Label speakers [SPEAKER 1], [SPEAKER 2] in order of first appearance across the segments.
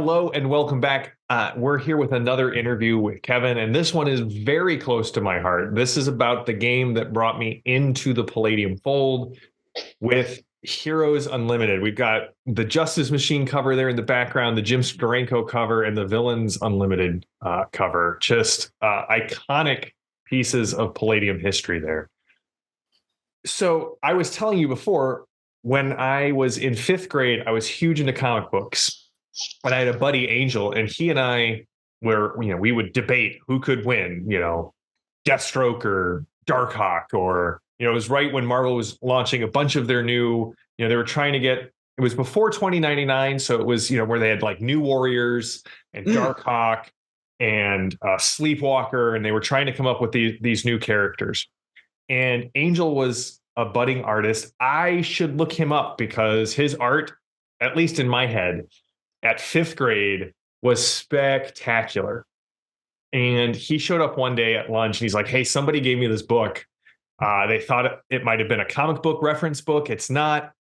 [SPEAKER 1] Hello and welcome back. We're here with another interview with Kevin, and this one is very close to my heart. This is about the game that brought me into the Palladium fold with Heroes Unlimited. We've got the Justice Machine cover there in the background, the Jim Steranko cover, and the Villains Unlimited cover. Just iconic pieces of Palladium history there. So I was telling you before, when I was in fifth grade, I was huge into comic books. And I had a buddy, Angel, and he and I we would debate who could win, Deathstroke or Darkhawk, or, it was right when Marvel was launching a bunch of their new, they were trying to get, it was before 2099. So it was, where they had like New Warriors and Darkhawk and Sleepwalker, and they were trying to come up with these new characters. And Angel was a budding artist. I should look him up because his art, at least in my head, at fifth grade was spectacular. And he showed up one day at lunch and he's like, hey, somebody gave me this book. They thought it might have been a comic book reference book. It's not.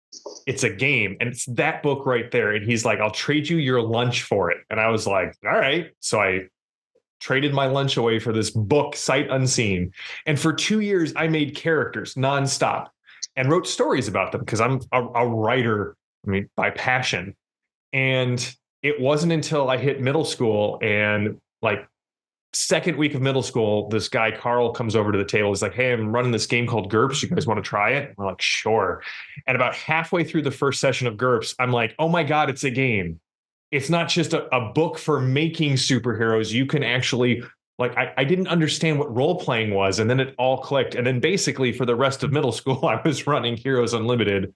[SPEAKER 1] It's a game. And it's that book right there. And he's like, I'll trade you your lunch for it. And I was like, all right. So I traded my lunch away for this book, sight unseen. And for 2 years, I made characters nonstop and wrote stories about them because I'm a writer, by passion. And it wasn't until I hit middle school and like second week of middle school, this guy, Carl, comes over to the table. He's like, hey, I'm running this game called GURPS. You guys want to try it? We're like, sure. And about halfway through the first session of GURPS, I'm like, oh my God, it's a game. It's not just a book for making superheroes. You can actually, I didn't understand what role playing was. And then it all clicked. And then basically for the rest of middle school, I was running Heroes Unlimited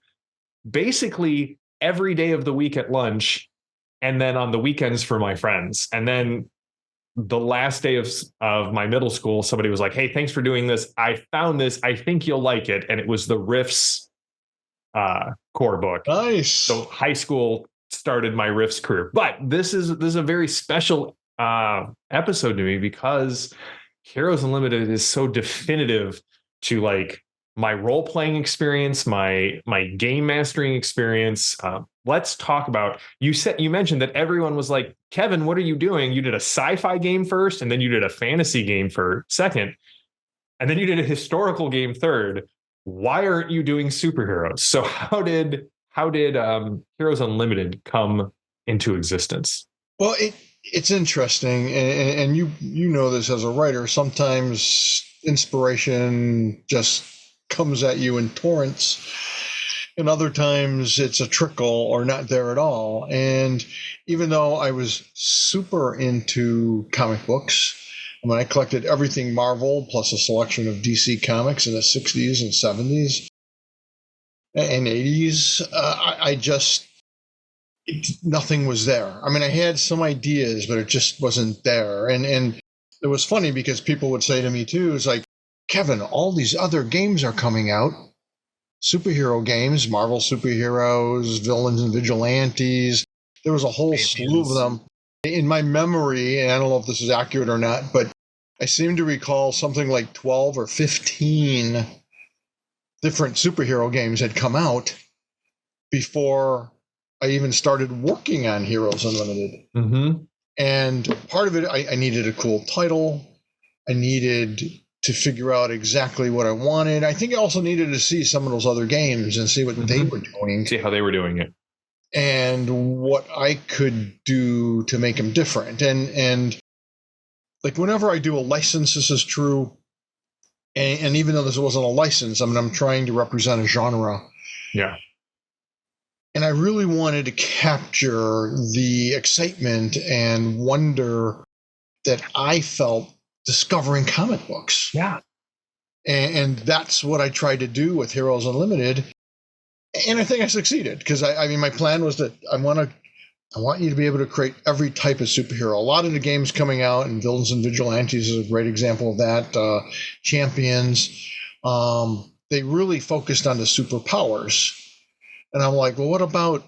[SPEAKER 1] basically every day of the week at lunch, and then on the weekends for my friends. And then the last day of my middle school, somebody was like, hey, thanks for doing this. I found this. I think you'll like it. And it was the Rifts core book.
[SPEAKER 2] Nice.
[SPEAKER 1] So high school started my Rifts career. But this is a very special episode to me because Heroes Unlimited is so definitive to like my role-playing experience, my game mastering experience. Let's talk about, you mentioned that everyone was like, Kevin, what are you doing? You did a sci-fi game first, and then you did a fantasy game for second, and then you did a historical game third. Why aren't you doing superheroes? So how did Heroes Unlimited come into existence?
[SPEAKER 2] Well, it's interesting, and you know this as a writer. Sometimes inspiration just comes at you in torrents, and other times it's a trickle or not there at all. And even though I was super into comic books, I collected everything Marvel plus a selection of DC comics in the 60s and 70s and 80s, nothing was there. I had some ideas, but it just wasn't there. And it was funny because people would say to me too, it's like, Kevin, all these other games are coming out, superhero games, Marvel superheroes, villains and vigilantes. There was a whole slew of them. In my memory, and I don't know if this is accurate or not, but I seem to recall something like 12 or 15 different superhero games had come out before I even started working on Heroes Unlimited.
[SPEAKER 1] Mm-hmm.
[SPEAKER 2] And part of it, I needed a cool title. I needed to figure out exactly what I wanted. I think I also needed to see some of those other games and see what they were doing.
[SPEAKER 1] See how they were doing it.
[SPEAKER 2] And what I could do to make them different. And like whenever I do a license, this is true. And even though this wasn't a license, I'm trying to represent a genre.
[SPEAKER 1] Yeah.
[SPEAKER 2] And I really wanted to capture the excitement and wonder that I felt discovering comic books.
[SPEAKER 1] Yeah.
[SPEAKER 2] And that's what I tried to do with Heroes Unlimited. And I think I succeeded because my plan was that I want you to be able to create every type of superhero. A lot of the games coming out, and Villains and Vigilantes is a great example of that. Champions, they really focused on the superpowers. And I'm like, well, what about,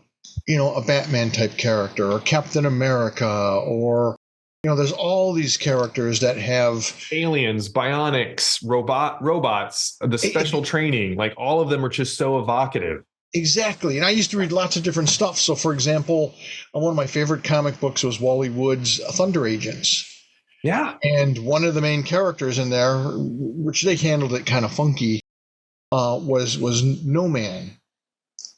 [SPEAKER 2] a Batman type character or Captain America or, there's all these characters that have
[SPEAKER 1] aliens, bionics, robots, the special training, like all of them are just so evocative.
[SPEAKER 2] Exactly. And I used to read lots of different stuff. So, for example, one of my favorite comic books was Wally Wood's Thunder Agents.
[SPEAKER 1] Yeah.
[SPEAKER 2] And one of the main characters in there, which they handled it kind of funky, was No Man,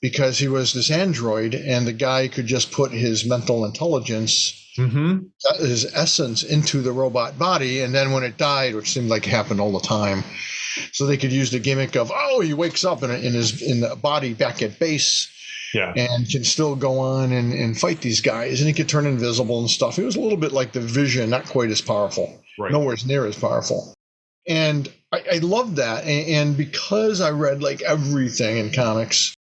[SPEAKER 2] because he was this android, and the guy could just put his mental intelligence,
[SPEAKER 1] Mm-hmm.
[SPEAKER 2] his essence, into the robot body, and then when it died, which seemed like it happened all the time, so they could use the gimmick of, oh, he wakes up in the body back at base.
[SPEAKER 1] Yeah.
[SPEAKER 2] And can still go on and fight these guys, and he could turn invisible and stuff. It was a little bit like the Vision, not quite as powerful,
[SPEAKER 1] Right.
[SPEAKER 2] nowhere near as powerful. And I loved that. And because I read like everything in comics,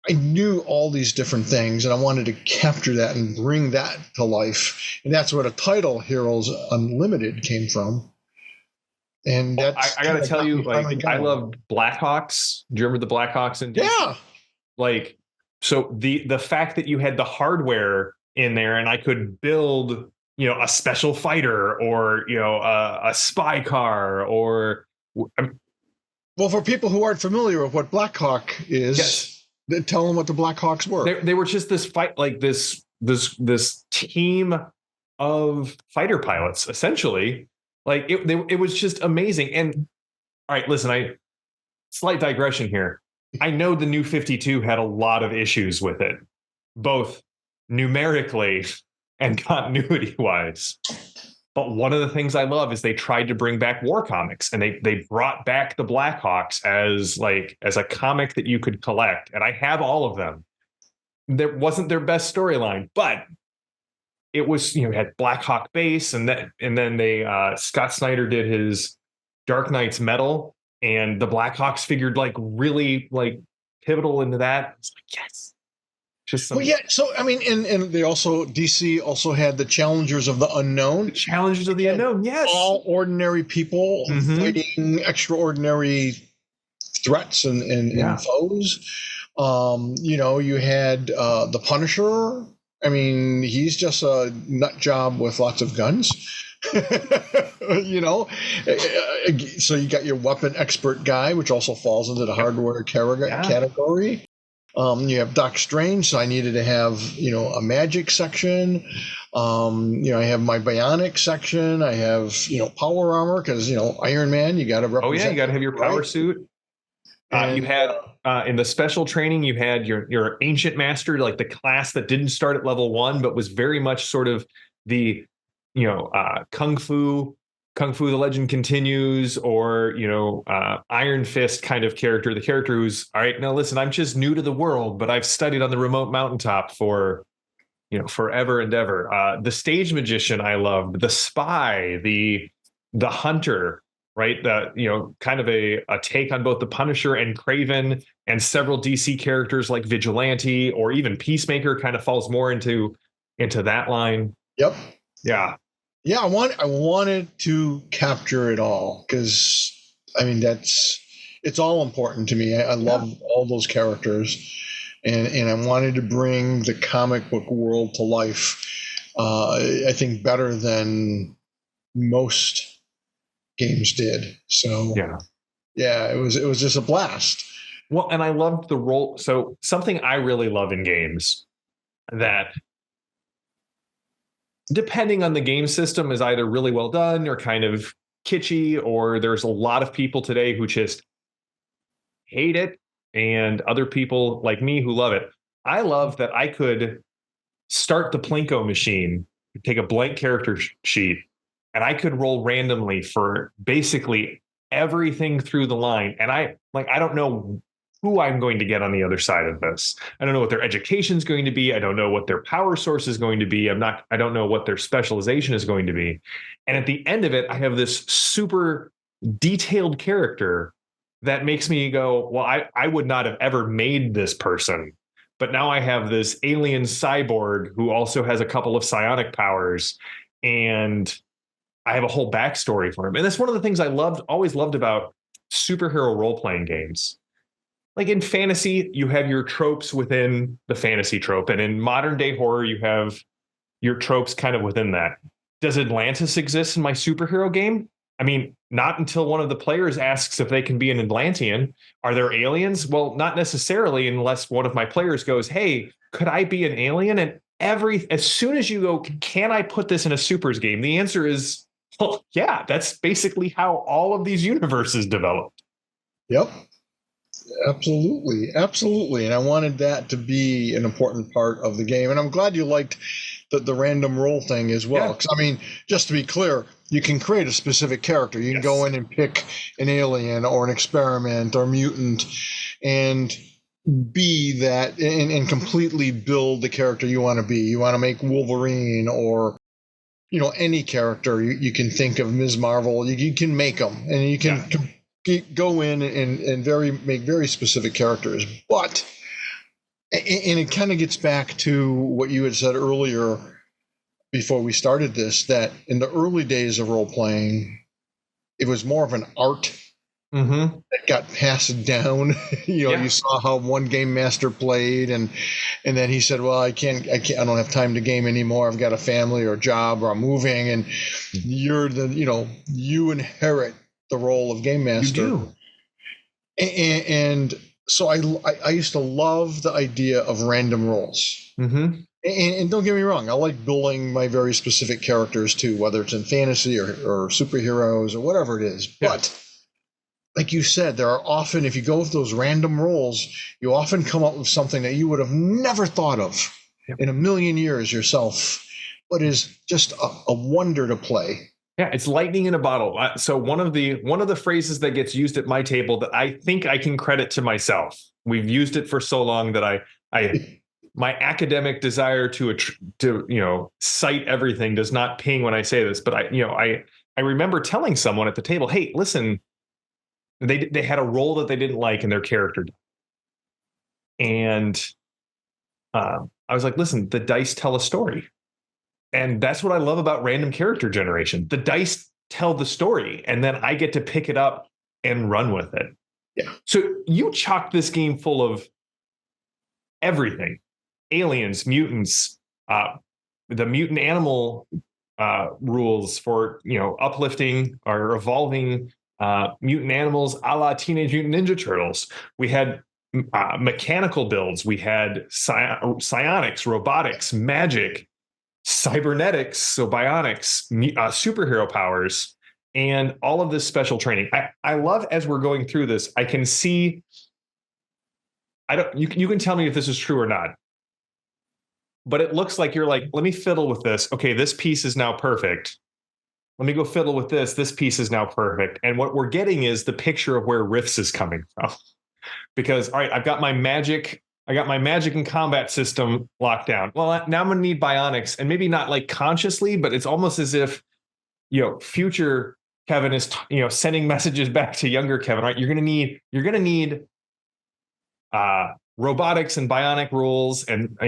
[SPEAKER 2] I knew all these different things, and I wanted to capture that and bring that to life. And that's where the title Heroes Unlimited came from. And that's
[SPEAKER 1] I got to tell you, like, I love Blackhawks. Do you remember the Blackhawks in DC?
[SPEAKER 2] Yeah.
[SPEAKER 1] Like, so the fact that you had the hardware in there, and I could build, a special fighter, or a spy car, or
[SPEAKER 2] well, for people who aren't familiar with what Blackhawk is, yes, tell them what the Blackhawks were.
[SPEAKER 1] They were just this fight, like this team of fighter pilots, essentially. Like it was just amazing. And all right, listen, slight digression here. I know the New 52 had a lot of issues with it, both numerically and continuity wise. But one of the things I love is they tried to bring back war comics, and they brought back the Blackhawks as a comic that you could collect. And I have all of them. There wasn't their best storyline, but it was, had Blackhawk base, and then they Scott Snyder did his Dark Knight's Metal, and the Blackhawks figured like really like pivotal into that. It's like, yes. Just
[SPEAKER 2] well, yeah. So I mean, and they also, DC also had the Challengers of the Unknown.
[SPEAKER 1] The Challengers of the Unknown, yes.
[SPEAKER 2] All ordinary people fighting extraordinary threats and foes. You had the Punisher. I mean, he's just a nut job with lots of guns. So you got your weapon expert guy, which also falls into the hardware category. You have Doc Strange, so I needed to have a magic section. I have my bionic section. I have power armor, because Iron Man, you got to represent.
[SPEAKER 1] Oh yeah, you got to have your power suit. You had in the special training, you had your ancient master, like the class that didn't start at level 1, but was very much sort of the Kung Fu, The Legend Continues, or Iron Fist kind of character. The character who's, all right, now listen, I'm just new to the world, but I've studied on the remote mountaintop for forever and ever. The stage magician, I loved. The spy, the hunter. Right, kind of a take on both the Punisher and Kraven, and several DC characters like Vigilante, or even Peacemaker kind of falls more into that line.
[SPEAKER 2] Yep.
[SPEAKER 1] Yeah.
[SPEAKER 2] I wanted to capture it all, because I mean it's all important to me. I love all those characters, and I wanted to bring the comic book world to life. I think better than most games did. So it was just a blast.
[SPEAKER 1] Well, and I loved the role. So something I really love in games that, depending on the game system, is either really well done or kind of kitschy, or there's a lot of people today who just hate it, and other people like me who love it. I love that I could start the Plinko machine, take a blank character sheet, and I could roll randomly for basically everything through the line. And I don't know who I'm going to get on the other side of this. I don't know what their education is going to be. I don't know what their power source is going to be. I don't know what their specialization is going to be. And at the end of it, I have this super detailed character that makes me go, well, I would not have ever made this person. But now I have this alien cyborg who also has a couple of psionic powers, and I have a whole backstory for him. And that's one of the things I always loved about superhero role-playing games. Like in fantasy, you have your tropes within the fantasy trope. And in modern day horror, you have your tropes kind of within that. Does Atlantis exist in my superhero game? I mean, not until one of the players asks if they can be an Atlantean. Are there aliens? Well, not necessarily, unless one of my players goes, hey, could I be an alien? And as soon as you go, can I put this in a supers game? The answer is, well, yeah, that's basically how all of these universes developed.
[SPEAKER 2] Yep. Absolutely. Absolutely. And I wanted that to be an important part of the game. And I'm glad you liked the random roll thing as well. Because, I mean, just to be clear, you can create a specific character. You can go in and pick an alien or an experiment or mutant and be that and completely build the character you want to be. You want to make Wolverine or, any character you can think of, Ms. Marvel. You can make them and you can go in and make very specific characters. But, and it kind of gets back to what you had said earlier before we started this, that in the early days of role playing, it was more of an art that got passed down. You saw how one game master played, and then he said, well, I don't have time to game anymore. I've got a family or a job or I'm moving, and you inherit the role of game master.
[SPEAKER 1] You do.
[SPEAKER 2] And so I used to love the idea of random rolls. And don't get me wrong, I like building my very specific characters too, whether it's in fantasy or superheroes or whatever it is. Yeah. But like you said, there are often, if you go with those random rolls, you often come up with something that you would have never thought of in a million years yourself, but is just a wonder to play.
[SPEAKER 1] Yeah, it's lightning in a bottle. So one of the phrases that gets used at my table that I think I can credit to myself. We've used it for so long that I my academic desire to cite everything does not ping when I say this. But I remember telling someone at the table, hey, listen, they had a role that they didn't like in their character, and I was like, listen, the dice tell a story. And that's what I love about random character generation. The dice tell the story, and then I get to pick it up and run with it.
[SPEAKER 2] Yeah.
[SPEAKER 1] So you chocked this game full of everything: aliens, mutants, the mutant animal rules for uplifting or evolving mutant animals, a la Teenage Mutant Ninja Turtles. We had mechanical builds. We had psionics, robotics, magic, cybernetics, so bionics, superhero powers, and all of this special training. I love, as we're going through this, I can see, you can tell me if this is true or not, but it looks like you're like, let me fiddle with this. Okay, this piece is now perfect. Let me go fiddle with this. This piece is now perfect. And what we're getting is the picture of where Rifts is coming from. Because, all right, I've got my magic and combat system locked down. Well, now I'm going to need bionics, and maybe not like consciously, but it's almost as if, future Kevin is, sending messages back to younger Kevin, right? You're going to need robotics and bionic rules and,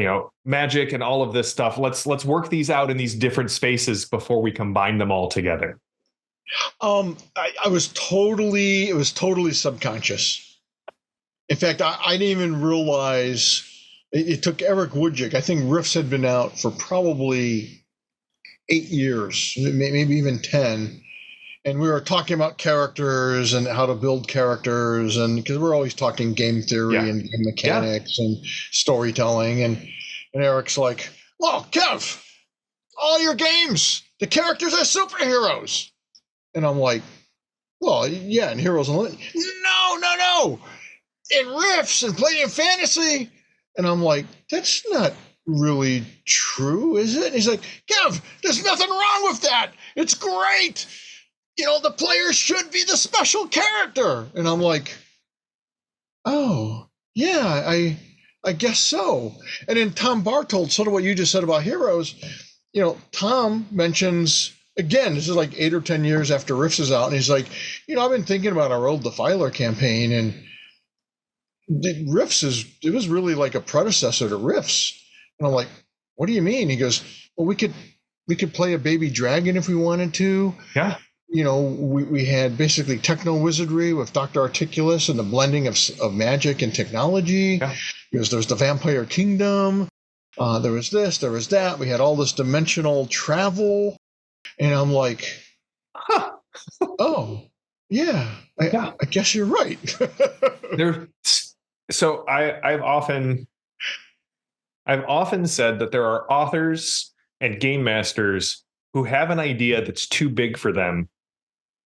[SPEAKER 1] magic and all of this stuff. Let's work these out in these different spaces before we combine them all together.
[SPEAKER 2] It was totally subconscious. In fact, I didn't even realize it took Eric Woodjick. I think Rifts had been out for probably 8 years, maybe even 10. And we were talking about characters and how to build characters, and because we're always talking game theory and game mechanics and storytelling. And Eric's like, "Well, Kev, all your games, the characters are superheroes." And I'm like, "Well, yeah, and Heroes and no. In Rifts and Palladium Fantasy." And I'm like, "That's not really true, is it?" And he's like, "Kev, there's nothing wrong with that. It's great. The player should be the special character." And I'm like, "Oh, yeah, I guess so." And then Tom Bartold, sort of what you just said about Heroes, Tom mentions, again, this is like 8 or 10 years after Rifts is out, and he's like, "I've been thinking about our old Defiler campaign, and Rifts it was really like a predecessor to Rifts." And I'm like, "What do you mean?" He goes, "Well, we could play a baby dragon if we wanted to."
[SPEAKER 1] Yeah.
[SPEAKER 2] We had basically techno wizardry with Dr. Articulus and the blending of magic and technology. Yeah. Because there's the Vampire Kingdom. There was this, there was that. We had all this dimensional travel. And I'm like, oh, Yeah,
[SPEAKER 1] Yeah.
[SPEAKER 2] I guess you're right.
[SPEAKER 1] There. So I've often said that there are authors and game masters who have an idea that's too big for them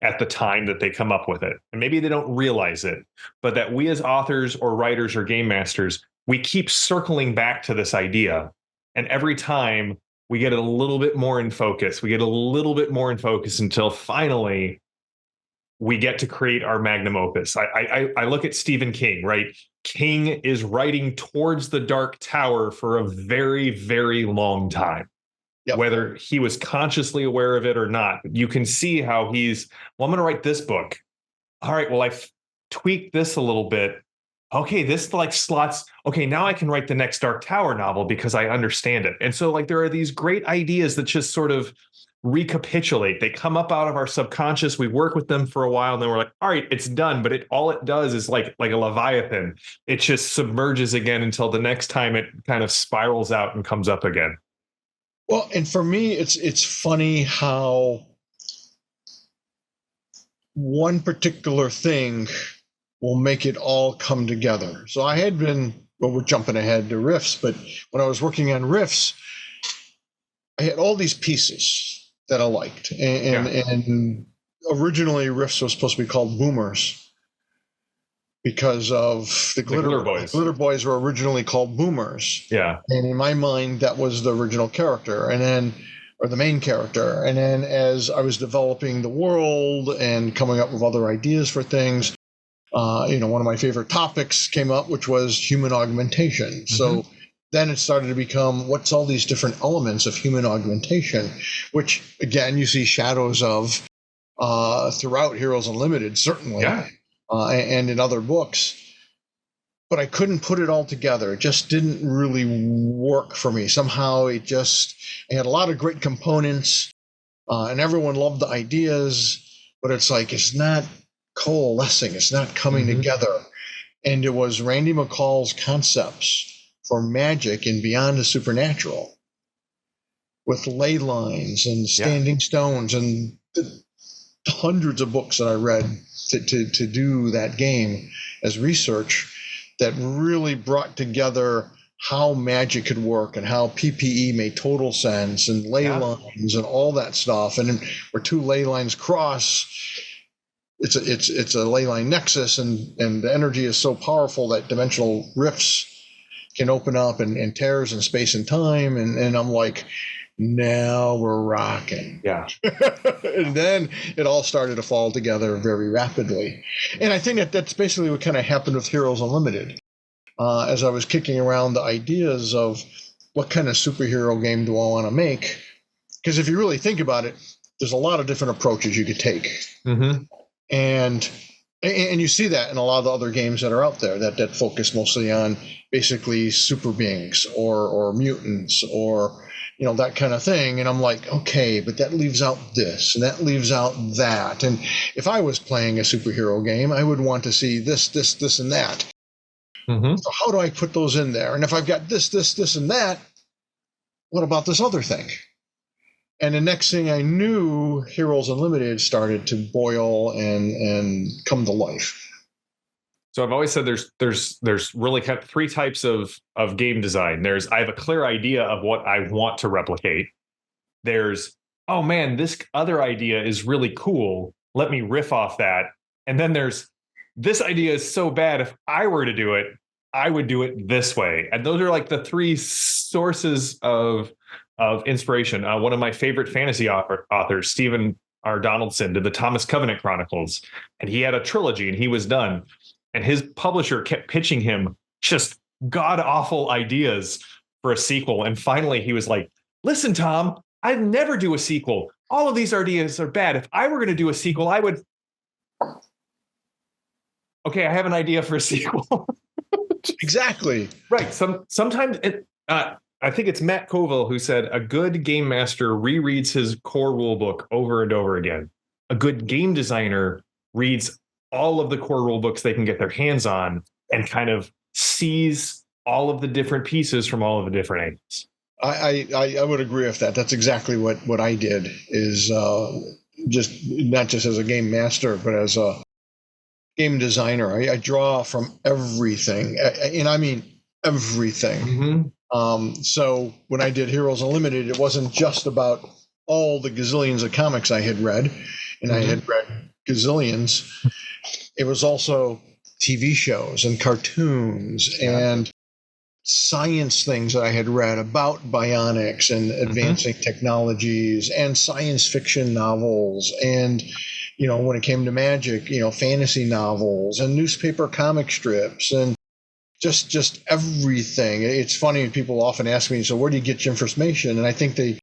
[SPEAKER 1] at the time that they come up with it. And maybe they don't realize it, but that we as authors or writers or game masters, we keep circling back to this idea. And every time we get a little bit more in focus, we get a little bit more in focus until finally we get to create our magnum opus. I look at Stephen King, right? King is writing towards the Dark Tower for a very, very long time. Yep. Whether he was consciously aware of it or not, you can see how he's, well, I'm going to write this book. All right, well, I've tweaked this a little bit. Okay, this like slots. Okay, now I can write the next Dark Tower novel because I understand it. And so like there are these great ideas that just sort of recapitulate. They come up out of our subconscious. We work with them for a while, and then we're like, all right, it's done. But all it does is like a Leviathan. It just submerges again until the next time it kind of spirals out and comes up again.
[SPEAKER 2] Well, and for me, it's funny how one particular thing will make it all come together. So I had been, well, we're jumping ahead to Rifts, but when I was working on Rifts, I had all these pieces that I liked. And originally Rifts was supposed to be called Boomers because of the Glitter Boys. The Glitter Boys were originally called Boomers.
[SPEAKER 1] Yeah.
[SPEAKER 2] And in my mind, that was the original character. And then, or the main character. And then as I was developing the world and coming up with other ideas for things, one of my favorite topics came up, which was human augmentation. Mm-hmm. So then it started to become, what's all these different elements of human augmentation, which again, you see shadows of throughout Heroes Unlimited, certainly.
[SPEAKER 1] Yeah.
[SPEAKER 2] And in other books, but I couldn't put it all together. It just didn't really work for me. Somehow I had a lot of great components, and everyone loved the ideas, but it's like, it's not coalescing. It's not coming together. And it was Randy McCall's concepts for magic and beyond the supernatural with ley lines and standing stones and hundreds of books that I read to do that game as research that really brought together how magic could work and how PPE made total sense and ley lines and all that stuff. And where two ley lines cross, it's a ley line nexus, and the energy is so powerful that dimensional rifts can open up and tears in space and time. And I'm like, now we're rocking.
[SPEAKER 1] Yeah.
[SPEAKER 2] And then it all started to fall together very rapidly. And I think that's basically what kind of happened with Heroes Unlimited. As I was kicking around the ideas of what kind of superhero game do I want to make? Because if you really think about it, there's a lot of different approaches you could take. Mm-hmm. And you see that in a lot of the other games that are out there that focus mostly on basically super beings or mutants or that kind of thing. And I'm like, okay, but that leaves out this and that leaves out that. And if I was playing a superhero game, I would want to see this, and that. Mm-hmm. So how do I put those in there? And if I've got this, and that, what about this other thing? And the next thing I knew, Heroes Unlimited started to boil and come to life.
[SPEAKER 1] So I've always said there's really kind of three types of game design. I have a clear idea of what I want to replicate. There's, oh man, this other idea is really cool. Let me riff off that. And then there's, this idea is so bad. If I were to do it, I would do it this way. And those are like the three sources of inspiration. One of my favorite fantasy authors, Stephen R. Donaldson, did the Thomas Covenant Chronicles, and he had a trilogy and he was done. And his publisher kept pitching him just god-awful ideas for a sequel. And finally he was like, listen, Tom, I'd never do a sequel. All of these ideas are bad. If I were going to do a sequel, I would. Okay, I have an idea for a sequel.
[SPEAKER 2] Exactly.
[SPEAKER 1] Right. Sometimes I think it's Matt Colville who said a good game master rereads his core rulebook over and over again. A good game designer reads all of the core rule books they can get their hands on and kind of sees all of the different pieces from all of the different angles.
[SPEAKER 2] I would agree with that. That's exactly what I did is just not just as a game master, but as a game designer. I draw from everything, and I mean everything. So when I did Heroes Unlimited, it wasn't just about all the gazillions of comics I had read, and I had read gazillions. It was also TV shows and cartoons and science things that I had read about bionics and advancing technologies, and science fiction novels, and when it came to magic, fantasy novels and newspaper comic strips and just everything. It's funny, people often ask me, so where do you get your information? And I think they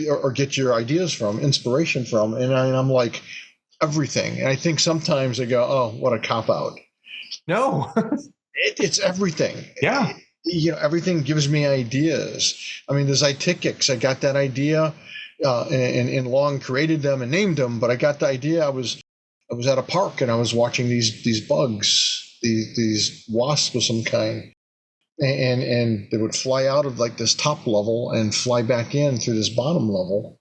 [SPEAKER 2] or get your ideas from, inspiration from, and I'm like, everything. And I think sometimes they go, oh, what a cop out.
[SPEAKER 1] No.
[SPEAKER 2] It's everything.
[SPEAKER 1] Yeah.
[SPEAKER 2] Everything gives me ideas. I mean, the Zytikics, I got that idea, and Long created them and named them, but I got the idea. I was at a park and I was watching these bugs, these wasps of some kind, and they would fly out of like this top level and fly back in through this bottom level.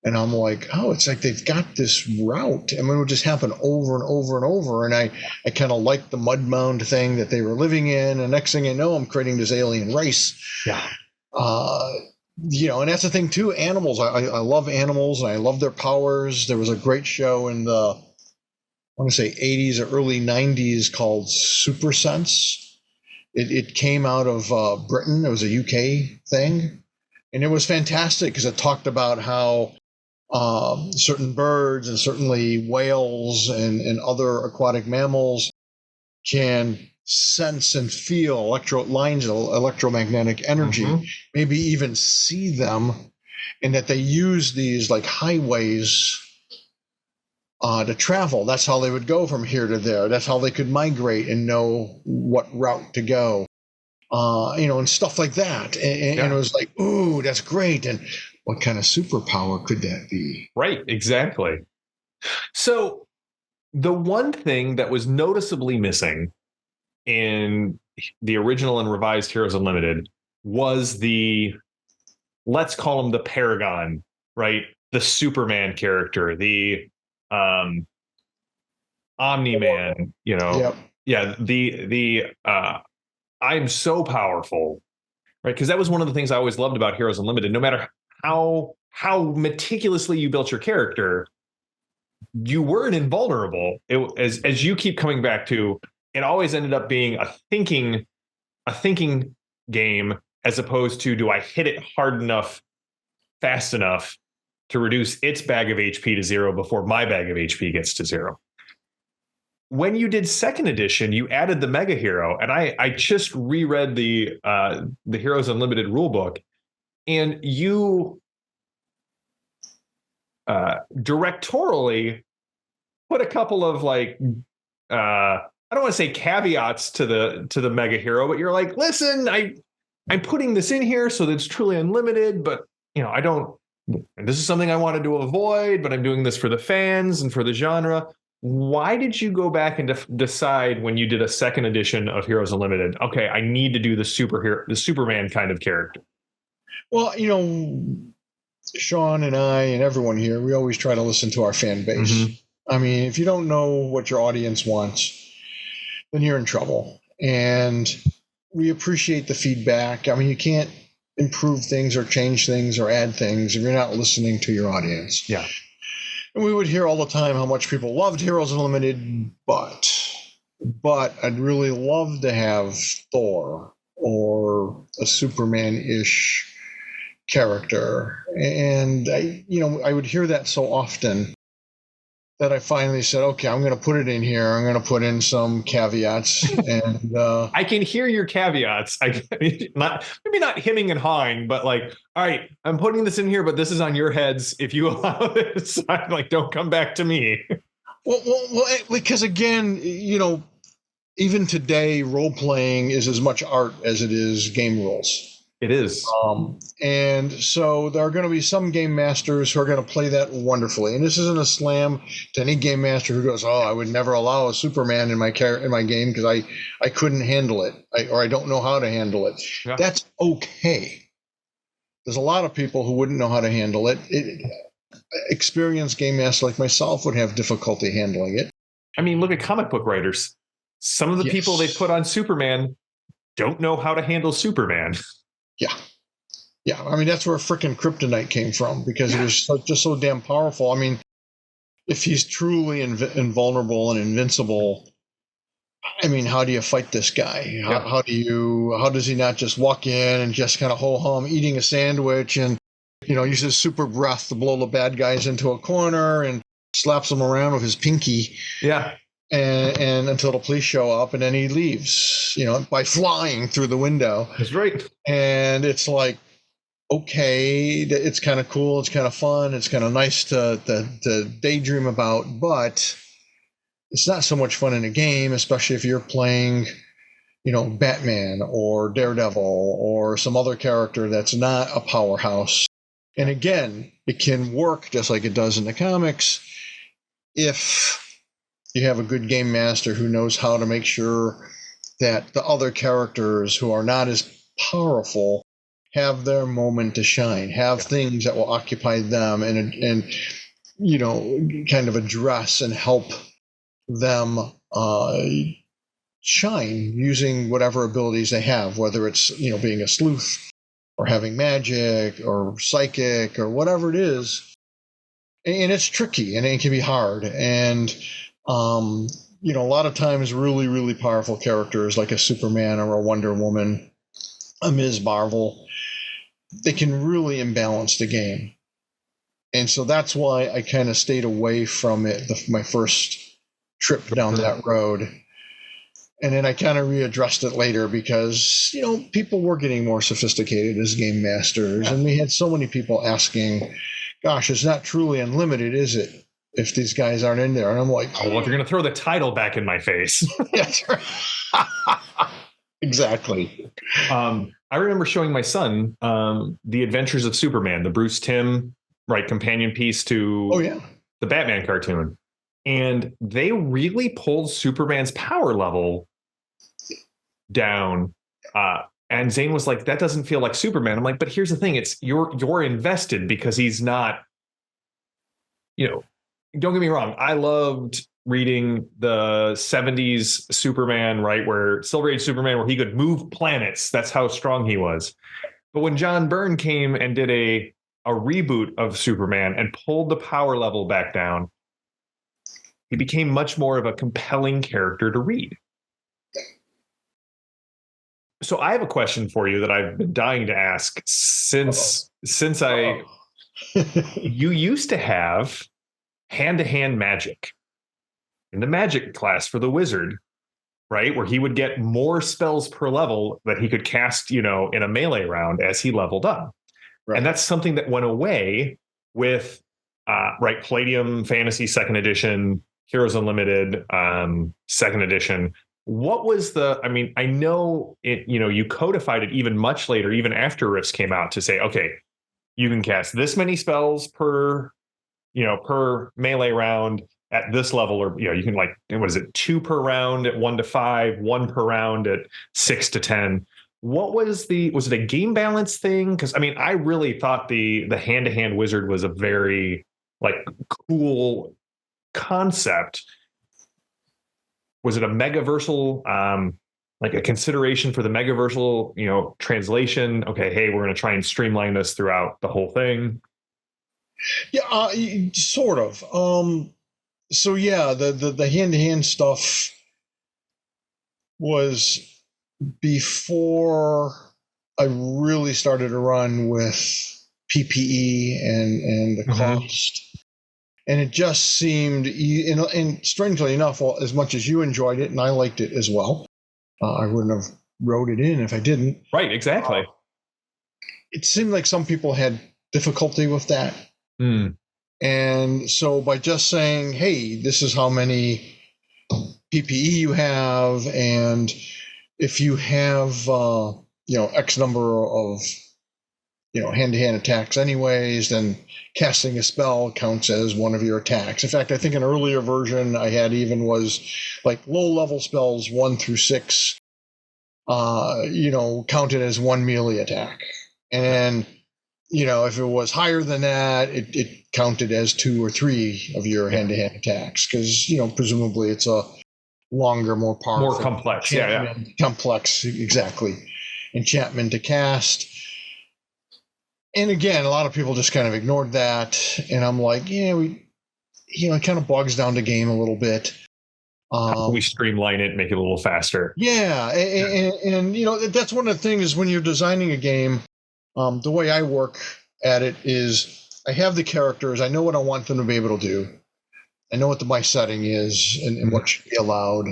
[SPEAKER 2] And I'm like, oh, it's like they've got this route. And it would just happen over and over and over. And I kind of liked the mud mound thing that they were living in. And next thing I know, I'm creating this alien race.
[SPEAKER 1] Yeah.
[SPEAKER 2] And that's the thing too. Animals. I love animals and I love their powers. There was a great show in the, I want to say 80s or early 90s called Super Sense. It came out of Britain. It was a UK thing. And it was fantastic because it talked about how certain birds and certainly whales and other aquatic mammals can sense and feel lines of electromagnetic energy, maybe even see them, and that they use these like highways to travel. That's how they would go from here to there. That's how they could migrate and know what route to go, and stuff like that. And it was like, ooh, that's great. And what kind of superpower could that be?
[SPEAKER 1] Right, exactly. So the one thing that was noticeably missing in the original and revised Heroes Unlimited was let's call him the Paragon, right? The Superman character, the Omni-Man,
[SPEAKER 2] Yep.
[SPEAKER 1] Yeah, the I'm so powerful, right? Because that was one of the things I always loved about Heroes Unlimited. No matter how meticulously you built your character, you weren't invulnerable. As you keep coming back to, it always ended up being a thinking game, as opposed to, do I hit it hard enough, fast enough to reduce its bag of HP to 0 before my bag of HP gets to 0. When you did second edition, you added the Mega Hero, and I just reread the Heroes Unlimited rulebook, and you directorially put a couple of I don't want to say caveats to the Mega Hero, but you're like, listen, I'm putting this in here so that it's truly unlimited, but I don't. And this is something I wanted to avoid, but I'm doing this for the fans and for the genre. Why did you go back and decide when you did a second edition of Heroes Unlimited, okay, I need to do the Superman kind of character?
[SPEAKER 2] Well, Sean and I and everyone here, we always try to listen to our fan base. I mean, if you don't know what your audience wants, then you're in trouble. And we appreciate the feedback. I mean, you can't improve things or change things or add things if you're not listening to your audience.
[SPEAKER 1] Yeah.
[SPEAKER 2] And we would hear all the time how much people loved Heroes Unlimited, but I'd really love to have Thor or a Superman-ish character. And I would hear that so often that I finally said, okay, I'm going to put it in here. I'm going to put in some caveats. And
[SPEAKER 1] I can hear your caveats. Maybe not hemming and hawing, but like, all right, I'm putting this in here, but this is on your heads. If you allow this, I'm like, don't come back to me.
[SPEAKER 2] Well, because again, even today, role playing is as much art as it is game rules.
[SPEAKER 1] It is.
[SPEAKER 2] And so there are going to be some game masters who are going to play that wonderfully. And this isn't a slam to any game master who goes, oh, I would never allow a Superman in my game because I couldn't handle it, or I don't know how to handle it. Yeah. That's okay. There's a lot of people who wouldn't know how to handle it. experienced game master like myself would have difficulty handling it.
[SPEAKER 1] I mean, look at comic book writers. Some of the people they put on Superman don't know how to handle Superman.
[SPEAKER 2] Yeah. Yeah. I mean, that's where frickin' Kryptonite came from, because it was just so damn powerful. I mean, if he's truly invulnerable and invincible, I mean, how do you fight this guy? How does he not just walk in and just kind of ho-hum eating a sandwich and, use his super breath to blow the bad guys into a corner and slaps them around with his pinky?
[SPEAKER 1] Yeah.
[SPEAKER 2] And until the police show up, and then he leaves, by flying through the window.
[SPEAKER 1] That's right.
[SPEAKER 2] And it's like, okay, it's kind of cool, it's kind of fun, it's kind of nice to daydream about, but it's not so much fun in a game, especially if you're playing, Batman or Daredevil or some other character that's not a powerhouse. And again, it can work just like it does in the comics if you have a good game master who knows how to make sure that the other characters who are not as powerful have their moment to shine, have things that will occupy them and kind of address and help them shine using whatever abilities they have, whether it's, being a sleuth or having magic or psychic or whatever it is. And it's tricky and it can be hard. And, a lot of times really, really powerful characters like a Superman or a Wonder Woman, a Ms. Marvel, they can really imbalance the game. And so that's why I kind of stayed away from it my first trip down that road. And then I kind of readdressed it later because, people were getting more sophisticated as game masters. And we had so many people asking, gosh, it's not truly unlimited, is it? If these guys aren't in there. And I'm like,
[SPEAKER 1] oh, well, if you're going to throw the title back in my face.
[SPEAKER 2] That's right. Exactly.
[SPEAKER 1] I remember showing my son The Adventures of Superman, the Bruce Timm, companion piece to the Batman cartoon. And they really pulled Superman's power level down. And Zane was like, that doesn't feel like Superman. I'm like, but here's the thing. It's you're invested because he's not, don't get me wrong. I loved reading the 70s Superman, where Silver Age Superman, where he could move planets. That's how strong he was. But when John Byrne came and did a reboot of Superman and pulled the power level back down, he became much more of a compelling character to read. So I have a question for you that I've been dying to ask since you used to have hand-to-hand magic in the magic class for the wizard, right? Where he would get more spells per level that he could cast, in a melee round as he leveled up. Right. And that's something that went away with, Palladium Fantasy 2nd Edition, Heroes Unlimited 2nd Edition. What was I know it, you codified it even much later, even after Rifts came out, to say, okay, you can cast this many spells per melee round at this level, or, you can 2 per round at 1 to 5, 1 per round at 6 to 10. What was it a game balance thing? Because I really thought the hand-to-hand wizard was a very cool concept. Was it a megaversal, a consideration for the megaversal, translation? Okay, hey, we're going to try and streamline this throughout the whole thing.
[SPEAKER 2] Yeah, sort of. So yeah, the hand-to-hand stuff was before I really started to run with PPE and the cost. And it just seemed, and strangely enough, as much as you enjoyed it and I liked it as well, I wouldn't have wrote it in if I didn't.
[SPEAKER 1] Right, exactly.
[SPEAKER 2] It seemed like some people had difficulty with that. And so by just saying, hey, this is how many PPE you have, and if you have, X number of, hand-to-hand attacks anyways, then casting a spell counts as one of your attacks. In fact, I think an earlier version I had even was low-level spells 1 through 6, counted as one melee attack. And if it was higher than that, it counted as 2 or 3 of your
[SPEAKER 1] Yeah.
[SPEAKER 2] hand-to-hand attacks because presumably it's a longer, more
[SPEAKER 1] More
[SPEAKER 2] powerful
[SPEAKER 1] complex. Yeah.
[SPEAKER 2] enchantment, complex, exactly, enchantment to cast. And again, a lot of people just kind of ignored that, and I'm like, it kind of bogs down the game a little bit.
[SPEAKER 1] How can we streamline it and make it a little faster?
[SPEAKER 2] Yeah, and that's one of the things when you're designing a game. The way I work at it is I have the characters. I know what I want them to be able to do. I know what my setting is and what should be allowed.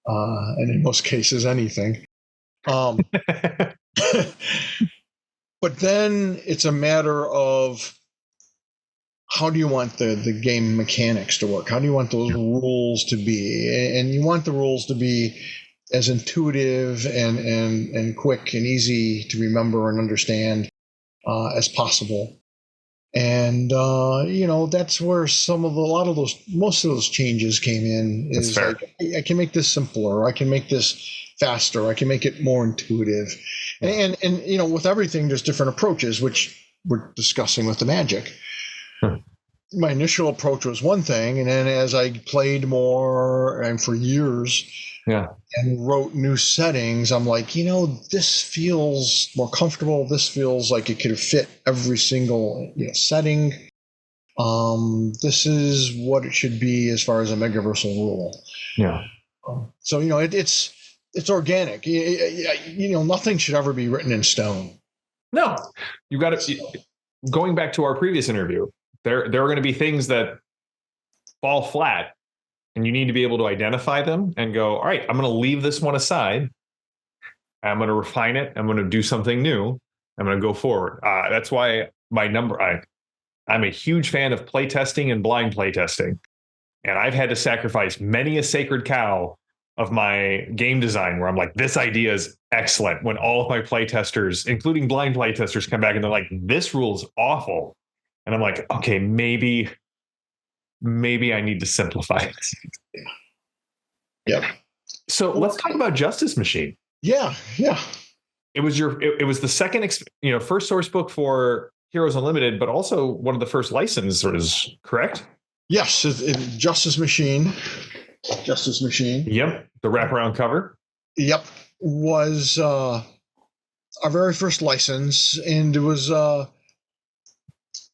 [SPEAKER 2] And in most cases, anything. Um, but then it's a matter of how do you want the game mechanics to work? How do you want those rules to be? And you want the rules to be as intuitive and quick and easy to remember and understand as possible. And that's where most of those changes came in.
[SPEAKER 1] That's
[SPEAKER 2] Is
[SPEAKER 1] fair.
[SPEAKER 2] like I can make this simpler, I can make this faster, I can make it more intuitive, and with everything there's different approaches, which we're discussing with the Magic. My initial approach was one thing, and then as I played more and for years,
[SPEAKER 1] Yeah.
[SPEAKER 2] and wrote new settings, I'm like, this feels more comfortable. This feels like it could fit every single setting. This is what it should be as far as a megaversal rule.
[SPEAKER 1] Yeah.
[SPEAKER 2] So it's organic. Nothing should ever be written in stone.
[SPEAKER 1] No, you got to. Going back to our previous interview, there are going to be things that fall flat, and you need to be able to identify them and go, all right, I'm going to leave this one aside. I'm going to refine it. I'm going to do something new. I'm going to go forward. That's why I'm a huge fan of playtesting and blind playtesting. And I've had to sacrifice many a sacred cow of my game design where I'm like, this idea is excellent. When all of my playtesters, including blind playtesters, come back and they're like, this rule's awful. And I'm like, okay, maybe I need to simplify it.
[SPEAKER 2] Yep.
[SPEAKER 1] So let's talk about Justice Machine.
[SPEAKER 2] Yeah.
[SPEAKER 1] It was the second, first source book for Heroes Unlimited, but also one of the first licensors, correct?
[SPEAKER 2] Yes, Justice Machine. Justice Machine.
[SPEAKER 1] Yep, the wraparound cover.
[SPEAKER 2] Yep, was our very first license, and it was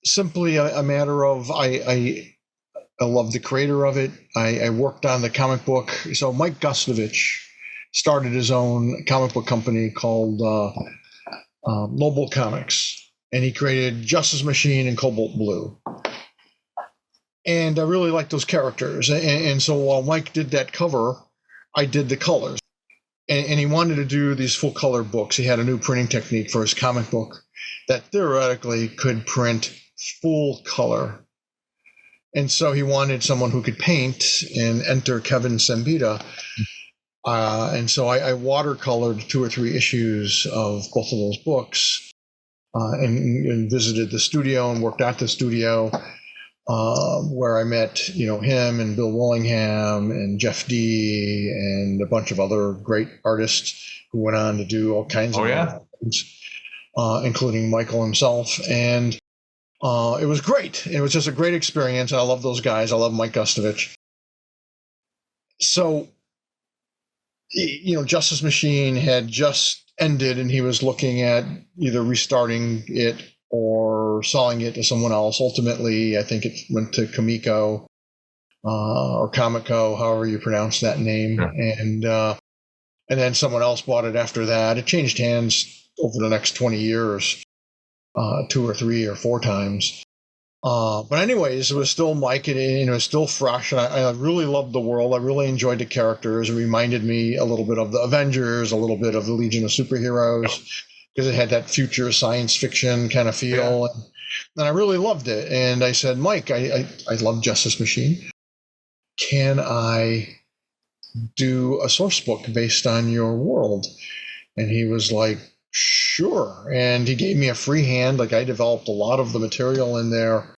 [SPEAKER 2] simply a matter of I love the creator of it. I worked on the comic book. So Mike Gustovich started his own comic book company called Noble Comics, and he created Justice Machine and Cobalt Blue. And I really liked those characters. And so while Mike did that cover, I did the colors. And he wanted to do these full color books. He had a new printing technique for his comic book that theoretically could print full color. And so he wanted someone who could paint, and enter Kevin Sembita. And so I watercolored 2 or 3 issues of both of those books, and visited the studio and worked at the studio, where I met, him and Bill Willingham and Jeff Dee and a bunch of other great artists who went on to do all kinds of things, including Michael himself. And it was great. It was just a great experience. I love those guys. I love Mike Gustovich. So, Justice Machine had just ended, and he was looking at either restarting it or selling it to someone else. Ultimately, I think it went to Comico or Comico, however you pronounce that name. Yeah. And then someone else bought it after that. It changed hands over the next 20 years, 2 or 3 or 4 times. But anyways, it was still Mike, and it was still fresh. And I really loved the world. I really enjoyed the characters. It reminded me a little bit of the Avengers, a little bit of the Legion of Superheroes, because it had that future science fiction kind of feel. Yeah. And I really loved it. And I said, Mike, I love Justice Machine. Can I do a source book based on your world? And he was like, sure. And he gave me a free hand. Like, I developed a lot of the material in there.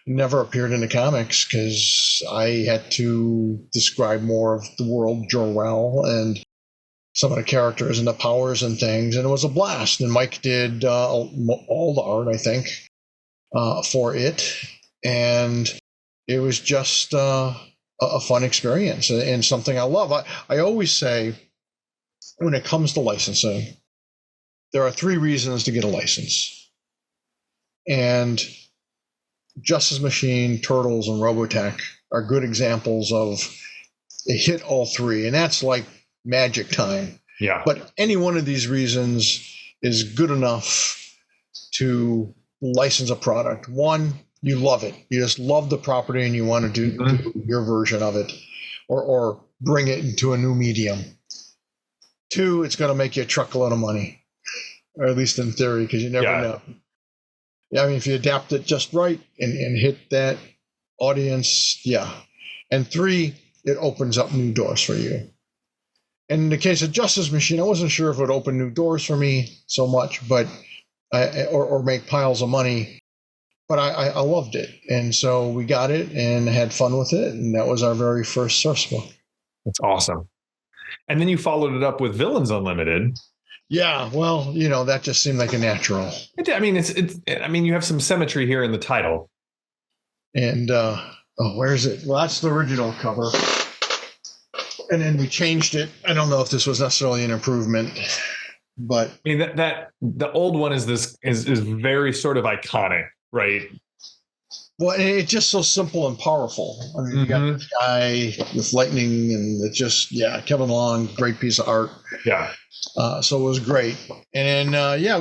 [SPEAKER 2] Never appeared in the comics because I had to describe more of the world Jor-El, and some of the characters and the powers and things, and it was a blast. And Mike did all the art, I think, for it, and it was just a fun experience and something I love. I always say, when it comes to licensing, there are 3 reasons to get a license, and Justice Machine, Turtles, and Robotech are good examples of they hit all 3, and that's like magic time.
[SPEAKER 1] Yeah.
[SPEAKER 2] But any one of these reasons is good enough to license a product. One, you love it. You just love the property and you want to do your version of it, or bring it into a new medium. 2, it's going to make you a truckload of money, or at least in theory, because you never know. Yeah, I mean, if you adapt it just right and hit that audience, yeah. And 3, it opens up new doors for you. And in the case of Justice Machine, I wasn't sure if it would open new doors for me so much, but or make piles of money. But I loved it, and so we got it and had fun with it, and that was our very first source book.
[SPEAKER 1] That's awesome. And then you followed it up with Villains Unlimited.
[SPEAKER 2] Yeah, well, that just seemed like a natural.
[SPEAKER 1] I mean, I mean, you have some symmetry here in the title.
[SPEAKER 2] And where is it? Well, that's the original cover. And then we changed it. I don't know if this was necessarily an improvement, but
[SPEAKER 1] I mean that the old one is very sort of iconic, right?
[SPEAKER 2] Well, it's just so simple and powerful. I mean, you got this guy with lightning, and it's just Kevin Long, great piece of art.
[SPEAKER 1] Yeah.
[SPEAKER 2] So it was great, and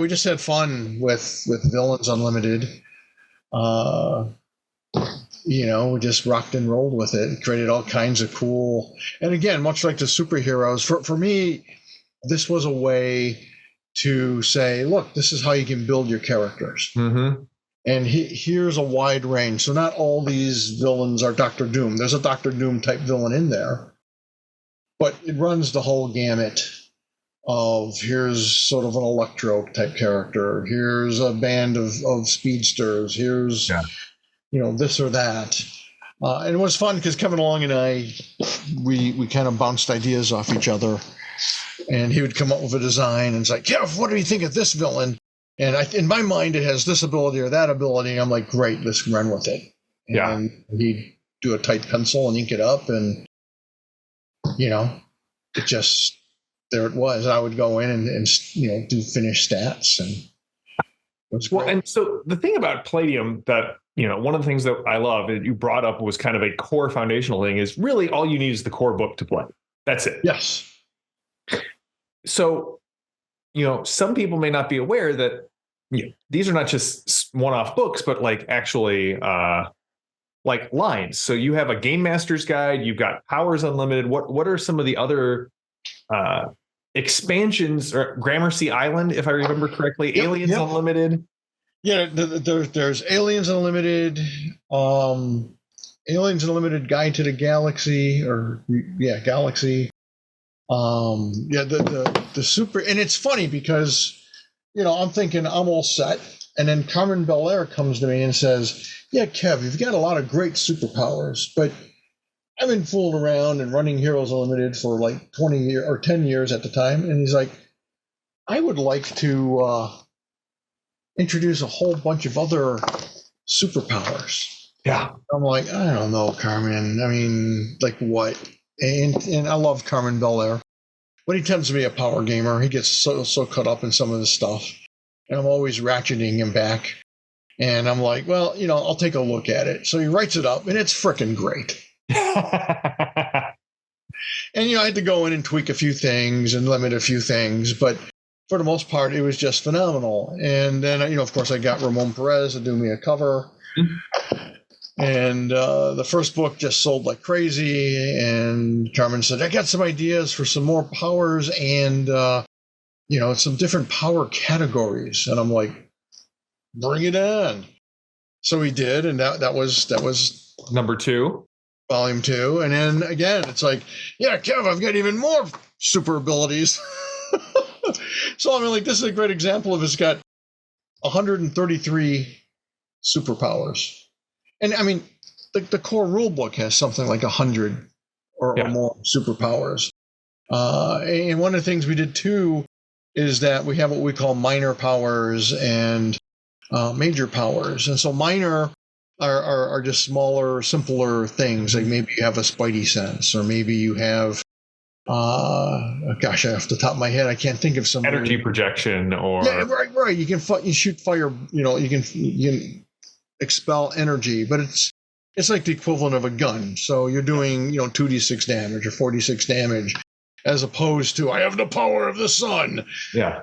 [SPEAKER 2] we just had fun with Villains Unlimited. We just rocked and rolled with it and created all kinds of cool. And again, much like the superheroes, for me, this was a way to say, look, this is how you can build your characters.
[SPEAKER 1] Mm-hmm.
[SPEAKER 2] And here's a wide range. So not all these villains are Doctor Doom. There's a Doctor Doom type villain in there, but it runs the whole gamut of here's sort of an Electro type character. Here's a band of speedsters. Here's this or that. And it was fun because Kevin Long and I, we kind of bounced ideas off each other, and he would come up with a design and it's like, Kev, what do you think of this villain? And in my mind, it has this ability or that ability. And I'm like, great, let's run with it. And he'd do a tight pencil and ink it up, and it just there it was. I would go in and do finished stats, and it was great.
[SPEAKER 1] Well, and so the thing about Palladium that one of the things that I love that you brought up was kind of a core foundational thing is really all you need is the core book to play. That's it.
[SPEAKER 2] Yes.
[SPEAKER 1] So, some people may not be aware that these are not just one-off books, but like actually like lines. So you have a Game Master's Guide, you've got Powers Unlimited. What are some of the other expansions? Or Gramercy Island, if I remember correctly, Aliens Unlimited.
[SPEAKER 2] Yeah, there's Aliens Unlimited, Aliens Unlimited Guide to the Galaxy, Galaxy. The super, and it's funny because I'm thinking I'm all set, and then Carmen Belair comes to me and says, "Yeah, Kev, you've got a lot of great superpowers, but I've been fooling around and running Heroes Unlimited for like 20 years or 10 years at the time," and he's like, "I would like to introduce a whole bunch of other superpowers."
[SPEAKER 1] Yeah.
[SPEAKER 2] I'm like, I don't know, Carmen. I mean, like what? And I love Carmen Belair, but he tends to be a power gamer. He gets so caught up in some of this stuff, and I'm always ratcheting him back. And I'm like, well, I'll take a look at it. So he writes it up, and it's freaking great. And I had to go in and tweak a few things and limit a few things, but for the most part, it was just phenomenal. And then, of course, I got Ramon Perez to do me a cover. And the first book just sold like crazy. And Carmen said, I got some ideas for some more powers and, some different power categories. And I'm like, bring it on. So we did. And that was
[SPEAKER 1] number 2.
[SPEAKER 2] Volume 2. And then again, it's like, yeah, Kev, I've got even more super abilities. So I mean, like, this is a great example of it's got 133 superpowers. And I mean, the core rule book has something like 100 or more superpowers. And one of the things we did too is that we have what we call minor powers and major powers. And so minor are just smaller, simpler things. Like maybe you have a spidey sense, or maybe you have, gosh, off the top of my head, I can't think of some
[SPEAKER 1] energy projection, or
[SPEAKER 2] yeah, right. You shoot fire. You can expel energy, but it's like the equivalent of a gun. So you're doing 2d6 damage or 4d6 damage, as opposed to I have the power of the sun.
[SPEAKER 1] Yeah.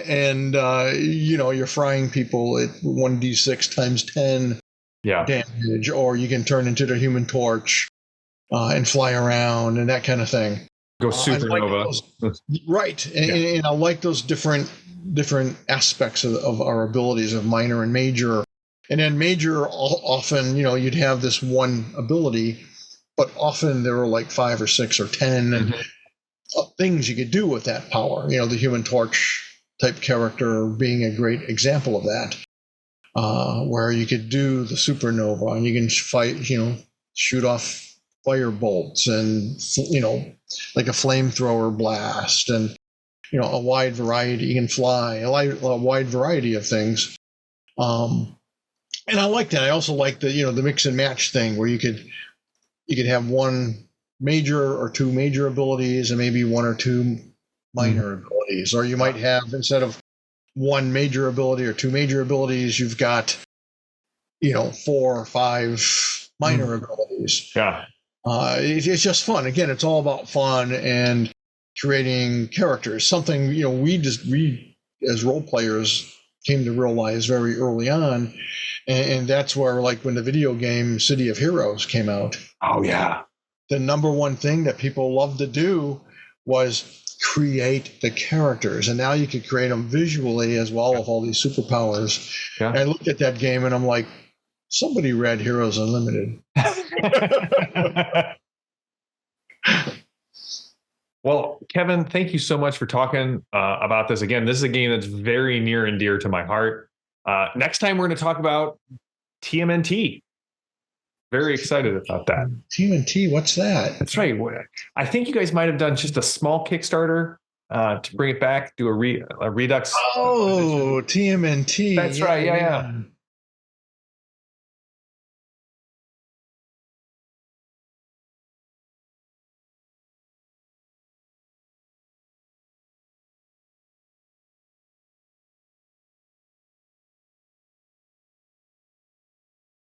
[SPEAKER 2] And you're frying people at 1d6 times 10 damage, or you can turn into the Human Torch and fly around and that kind of thing.
[SPEAKER 1] Go supernova.
[SPEAKER 2] Right. And I like those different aspects of our abilities of minor and major. And then major, often, you'd have this one ability, but often there were like 5 or 6 or 10 things you could do with that power. The Human Torch type character being a great example of that, where you could do the supernova and you can fight, shoot off fire bolts and, like a flamethrower blast, and, a wide variety. You can fly a wide variety of things. And I like that. I also like the mix and match thing, where you could have one major or 2 major abilities and maybe 1 or 2 minor abilities, or you might have, instead of 1 major ability or 2 major abilities, you've got 4 or 5 minor abilities.
[SPEAKER 1] Yeah.
[SPEAKER 2] It's just fun. Again, it's all about fun and creating characters. Something we as role players came to realize very early on, and that's where, like, when the video game City of Heroes came out.
[SPEAKER 1] Oh yeah.
[SPEAKER 2] The number one thing that people loved to do was create the characters, and now you could create them visually as well with all these superpowers. Yeah. And I looked at that game and I'm like, somebody read Heroes Unlimited.
[SPEAKER 1] Well, Kevin, thank you so much for talking about this. Again, this is a game that's very near and dear to my heart. Next time, we're going to talk about TMNT. Very excited about that.
[SPEAKER 2] TMNT, what's that?
[SPEAKER 1] That's right. I think you guys might have done just a small Kickstarter to bring it back, do a Redux.
[SPEAKER 2] Oh, TMNT.
[SPEAKER 1] That's right. Yeah.